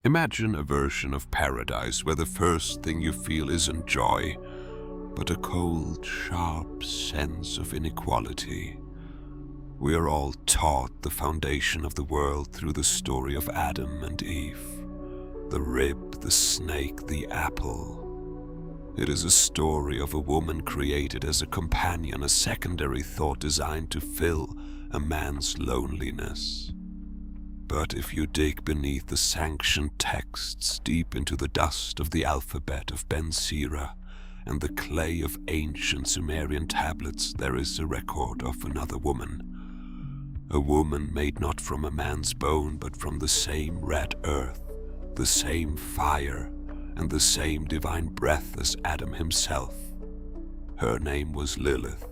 Imagine a version of paradise where the first thing you feel isn't joy, but a cold, sharp sense of inequality. We are all taught the foundation of the world through the story of Adam and Eve. The rib, the snake, the apple. It is a story of a woman created as a companion, a secondary thought designed to fill a man's loneliness. But if you dig beneath the sanctioned texts, deep into the dust of the alphabet of Ben Sira and the clay of ancient Sumerian tablets, there is a record of another woman. A woman made not from a man's bone, but from the same red earth, the same fire, and the same divine breath as Adam himself. Her name was Lilith,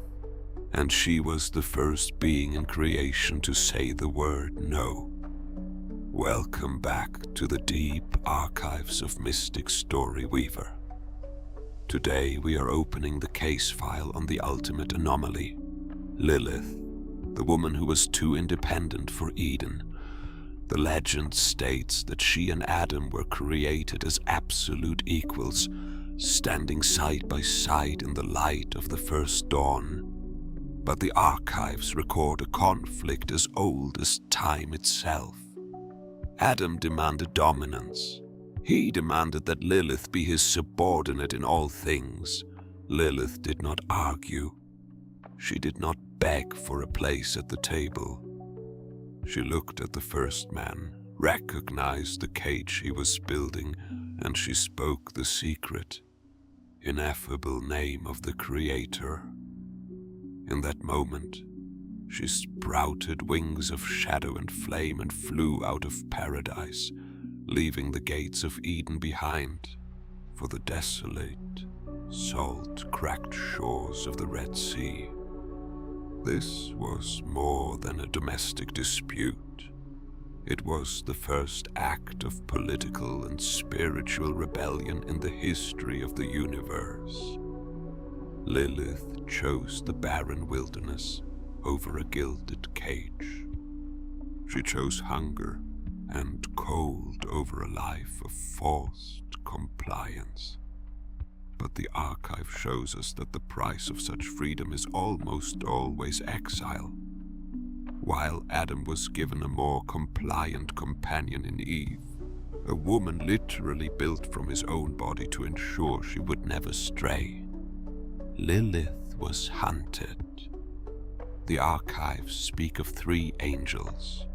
and she was the first being in creation to say the word no. Welcome back to the deep archives of Mystic Story Weaver. Today we are opening the case file on the ultimate anomaly, Lilith, the woman who was too independent for Eden. The legend states that she and Adam were created as absolute equals, standing side by side in the light of the first dawn. But the archives record a conflict as old as time itself. Adam demanded dominance. He demanded that Lilith be his subordinate in all things. Lilith did not argue. She did not beg for a place at the table. She looked at the first man, recognized the cage he was building, and she spoke the secret, ineffable name of the Creator. In that moment, she sprouted wings of shadow and flame and flew out of paradise, leaving the gates of Eden behind for the desolate, salt-cracked shores of the Red Sea. This was more than a domestic dispute. It was the first act of political and spiritual rebellion in the history of the universe. Lilith chose the barren wilderness over a gilded cage. She chose hunger and cold over a life of forced compliance. But the archive shows us that the price of such freedom is almost always exile. While Adam was given a more compliant companion in Eve, a woman literally built from his own body to ensure she would never stray, Lilith was hunted. The archives speak of 3 angels,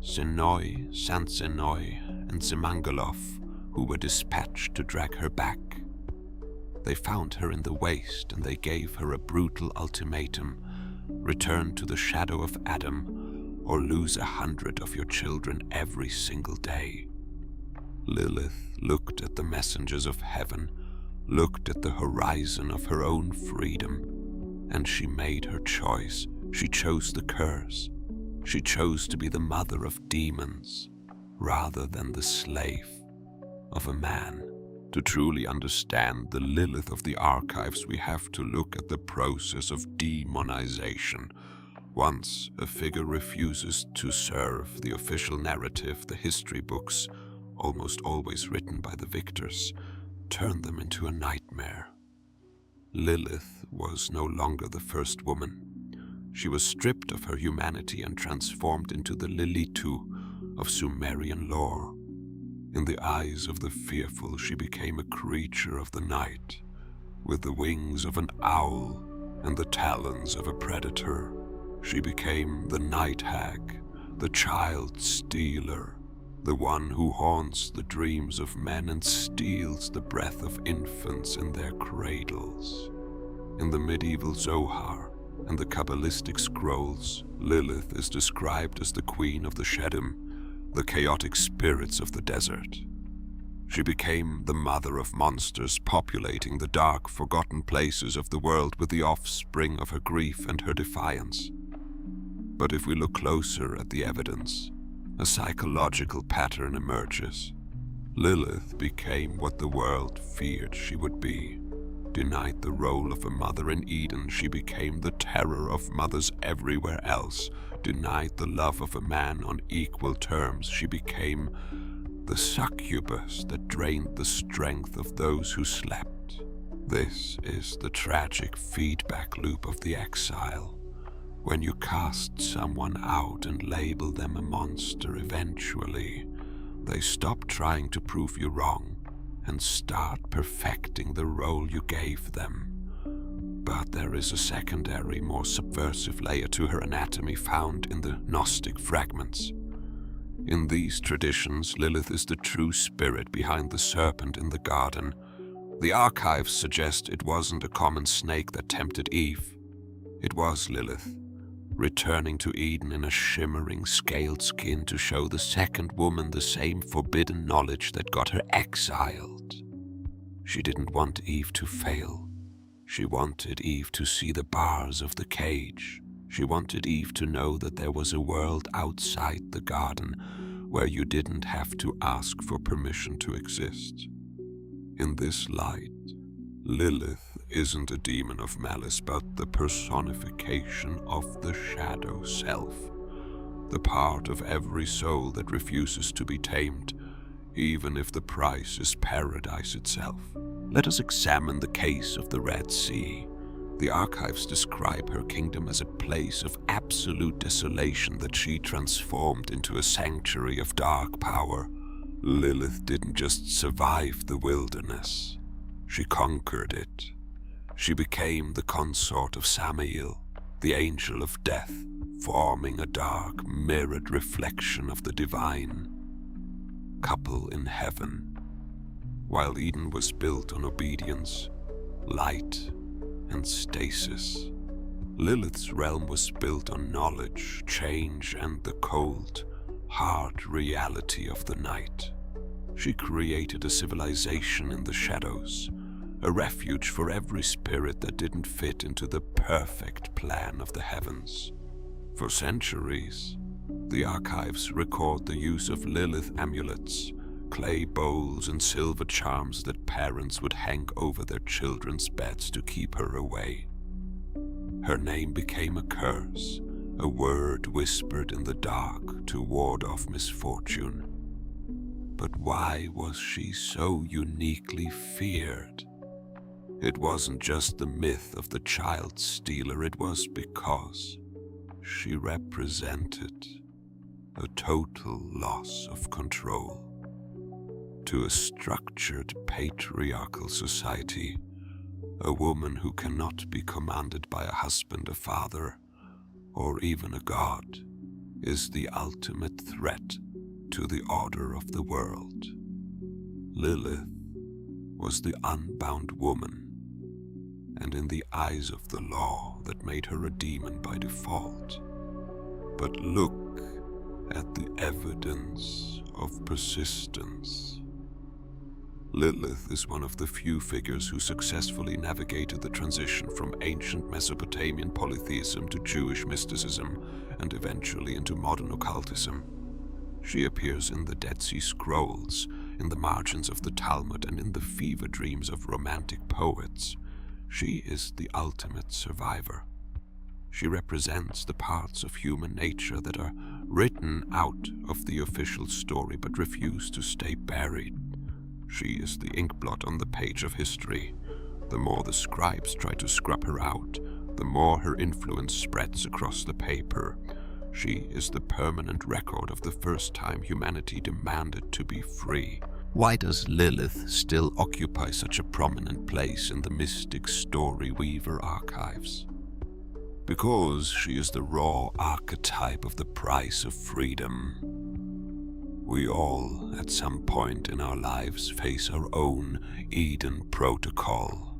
Senoi, Sansenoi, and Zemangaloff, who were dispatched to drag her back. They found her in the waste, and they gave her a brutal ultimatum: return to the shadow of Adam, or lose 100 of your children every single day. Lilith looked at the messengers of heaven, looked at the horizon of her own freedom, and she made her choice. She chose the curse. She chose to be the mother of demons, rather than the slave of a man. To truly understand the Lilith of the archives, we have to look at the process of demonization. Once a figure refuses to serve the official narrative, the history books, almost always written by the victors, turn them into a nightmare. Lilith was no longer the first woman. She was stripped of her humanity and transformed into the Lilitu of Sumerian lore. In the eyes of the fearful, she became a creature of the night, with the wings of an owl and the talons of a predator. She became the night hag, the child stealer, the one who haunts the dreams of men and steals the breath of infants in their cradles. In the medieval Zohar and the Kabbalistic scrolls, Lilith is described as the queen of the Shedim, the chaotic spirits of the desert. She became the mother of monsters populating the dark, forgotten places of the world with the offspring of her grief and her defiance. But if we look closer at the evidence, a psychological pattern emerges. Lilith became what the world feared she would be. Denied the role of a mother in Eden, she became the terror of mothers everywhere else. Denied the love of a man on equal terms, she became the succubus that drained the strength of those who slept. This is the tragic feedback loop of the Exile. When you cast someone out and label them a monster, eventually, they stop trying to prove you wrong and start perfecting the role you gave them. But there is a secondary, more subversive layer to her anatomy found in the Gnostic fragments. In these traditions, Lilith is the true spirit behind the serpent in the garden. The archives suggest it wasn't a common snake that tempted Eve. It was Lilith, returning to Eden in a shimmering scaled skin to show the second woman the same forbidden knowledge that got her exiled. She didn't want Eve to fail. She wanted Eve to see the bars of the cage. She wanted Eve to know that there was a world outside the garden where you didn't have to ask for permission to exist. In this light, Lilith isn't a demon of malice, but the personification of the shadow self, the part of every soul that refuses to be tamed, even if the price is paradise itself. Let us examine the case of the Red Sea. The archives describe her kingdom as a place of absolute desolation that she transformed into a sanctuary of dark power. Lilith didn't just survive the wilderness, she conquered it. She became the consort of Samael, the angel of death, forming a dark, mirrored reflection of the divine couple in heaven. While Eden was built on obedience, light, and stasis, Lilith's realm was built on knowledge, change, and the cold, hard reality of the night. She created a civilization in the shadows, a refuge for every spirit that didn't fit into the perfect plan of the heavens. For centuries, the archives record the use of Lilith amulets, clay bowls, and silver charms that parents would hang over their children's beds to keep her away. Her name became a curse, a word whispered in the dark to ward off misfortune. But why was she so uniquely feared? It wasn't just the myth of the child stealer, it was because she represented a total loss of control. To a structured patriarchal society, a woman who cannot be commanded by a husband, a father, or even a god, is the ultimate threat to the order of the world. Lilith was the unbound woman, and in the eyes of the law that made her a demon by default. But look at the evidence of persistence. Lilith is one of the few figures who successfully navigated the transition from ancient Mesopotamian polytheism to Jewish mysticism and eventually into modern occultism. She appears in the Dead Sea Scrolls, in the margins of the Talmud, and in the fever dreams of romantic poets. She is the ultimate survivor. She represents the parts of human nature that are written out of the official story but refuse to stay buried. She is the inkblot on the page of history. The more the scribes try to scrub her out, the more her influence spreads across the paper. She is the permanent record of the first time humanity demanded to be free. Why does Lilith still occupy such a prominent place in the mystic story weaver archives? Because she is the raw archetype of the price of freedom. We all, at some point in our lives, face our own Eden protocol.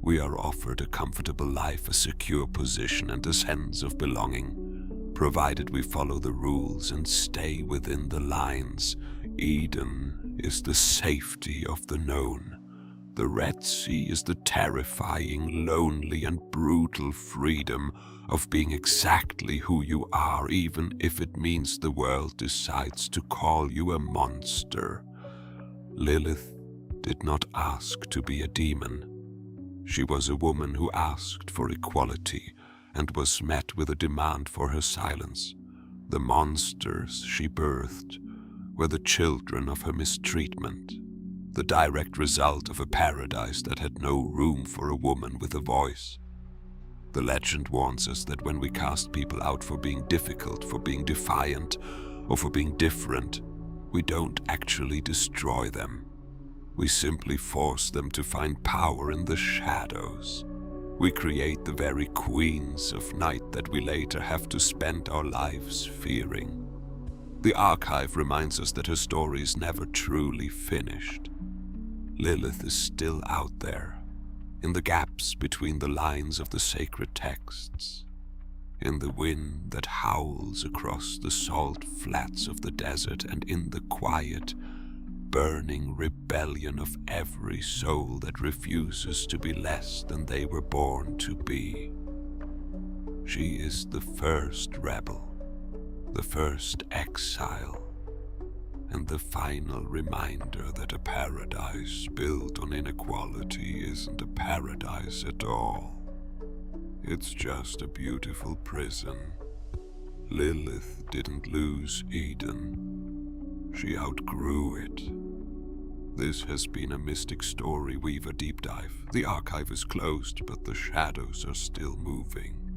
We are offered a comfortable life, a secure position, and a sense of belonging, provided we follow the rules and stay within the lines. Eden is the safety of the known. The Red Sea is the terrifying, lonely, and brutal freedom of being exactly who you are, even if it means the world decides to call you a monster. Lilith did not ask to be a demon. She was a woman who asked for equality and was met with a demand for her silence. The monsters she birthed were the children of her mistreatment, the direct result of a paradise that had no room for a woman with a voice. The legend warns us that when we cast people out for being difficult, for being defiant, or for being different, we don't actually destroy them. We simply force them to find power in the shadows. We create the very queens of night that we later have to spend our lives fearing. The archive reminds us that her story is never truly finished. Lilith is still out there, in the gaps between the lines of the sacred texts, in the wind that howls across the salt flats of the desert, and in the quiet, burning rebellion of every soul that refuses to be less than they were born to be. She is the first rebel, the first exile, and the final reminder that a paradise built on inequality isn't a paradise at all. It's just a beautiful prison. Lilith didn't lose Eden. She outgrew it. This has been a Mystic Story Weaver deep dive. The archive is closed, but the shadows are still moving.